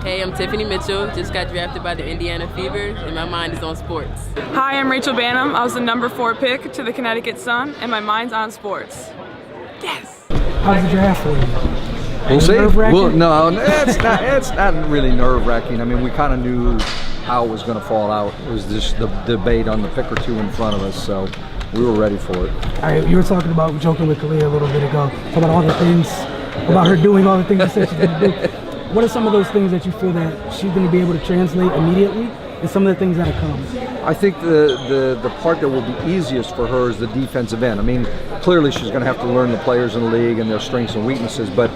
Hey, I'm Tiffany Mitchell, just got drafted by the Indiana Fever, and my mind is on sports. Hi, I'm Rachel Bannum. I was the number 4 pick to the Connecticut Sun, and my mind's on sports. Yes! How's the draft for you? We'll see. Nerve-wracking? No, it's not really nerve-wracking. I mean, we kind of knew how it was going to fall out. It was just the debate on the pick or two in front of us, so we were ready for it. All right, you were talking about joking with Kalia a little bit ago, talking about all the things, about her doing all the things you said she's going to do. What are some of those things that you feel that she's going to be able to translate immediately, and some of the things that are coming? I think the part that will be easiest for her is the defensive end. I mean, clearly she's going to have to learn the players in the league and their strengths and weaknesses, but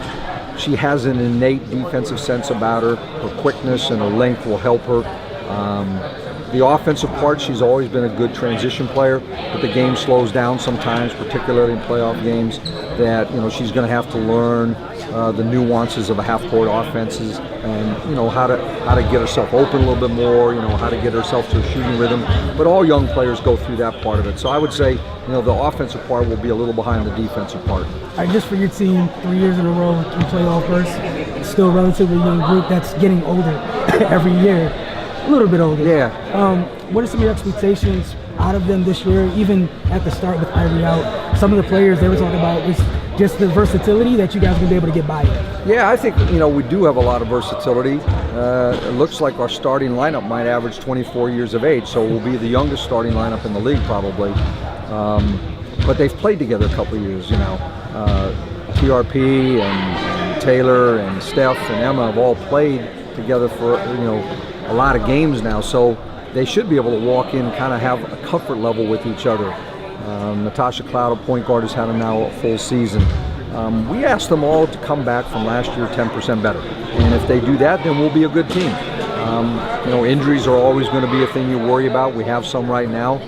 she has an innate defensive sense about her. Her quickness and her length will help her. The offensive part, she's always been a good transition player, but the game slows down sometimes, particularly in playoff games, that she's going to have to learn the nuances of a half-court offenses, and how to get herself open a little bit more, how to get herself to a shooting rhythm. But all young players go through that part of it. So I would say, the offensive part will be a little behind the defensive part. All right, just for your team, 3 years in a row in playoff bursts, still a relatively young group that's getting older every year. A little bit older. Yeah. What are some of your expectations out of them this year, even at the start with Ivy out? Some of the players they were talking about was just the versatility that you guys will be able to get by in. Yeah, I think, we do have a lot of versatility. It looks like our starting lineup might average 24 years of age, so we'll be the youngest starting lineup in the league probably. But they've played together a couple of years, TRP and Taylor and Steph and Emma have all played together for, a lot of games now, so they should be able to walk in, kind of have a comfort level with each other. Natasha Cloud, a point guard, has had now a full season. We asked them all to come back from last year 10% better, and if they do that, then we'll be a good team. Injuries are always going to be a thing you worry about. We have some right now.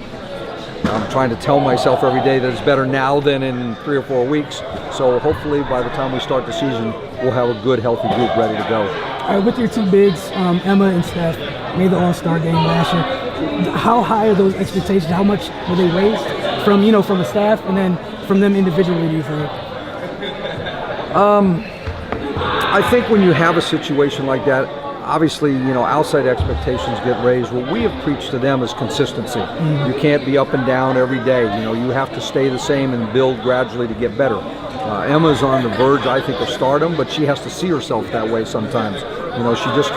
I'm trying to tell myself every day that it's better now than in 3 or 4 weeks. So hopefully by the time we start the season, we'll have a good, healthy group ready to go. All right, with your 2 bigs, Emma and Steph, made the All-Star game last year. How high are those expectations? How much were they raised from the staff and then from them individually, do you think? I think when you have a situation like that, obviously, outside expectations get raised. What we have preached to them is consistency. Mm-hmm. You can't be up and down every day. You have to stay the same and build gradually to get better. Emma's on the verge, I think, of stardom, but she has to see herself that way sometimes. She just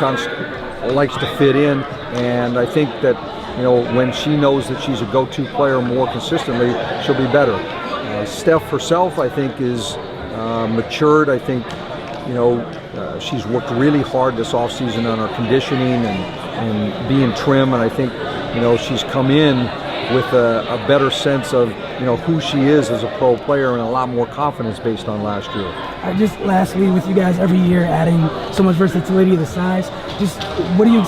likes to fit in, and I think that, when she knows that she's a go-to player more consistently, she'll be better. Steph herself, I think, is matured. I think, she's worked really hard this offseason on her conditioning and being trim, and I think, she's come in with a better sense of, who she is as a pro player and a lot more confidence based on last year. Just lastly, with you guys every year adding so much versatility to the size, just what do you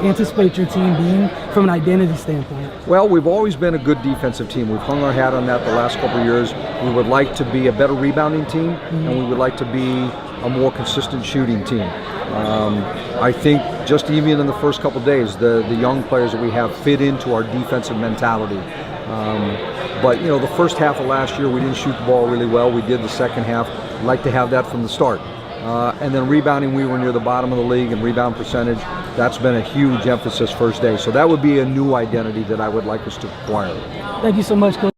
anticipate your team being from an identity standpoint? Well, we've always been a good defensive team. We've hung our hat on that the last couple of years. We would like to be a better rebounding team, and we would like to be a more consistent shooting team. I think just even in the first couple of days, the young players that we have fit into our defensive mentality. But the first half of last year, we didn't shoot the ball really well. We did the second half. I'd like to have that from the start. And then rebounding, we were near the bottom of the league in rebound percentage. That's been a huge emphasis first day. So that would be a new identity that I would like us to acquire. Thank you so much, Coach.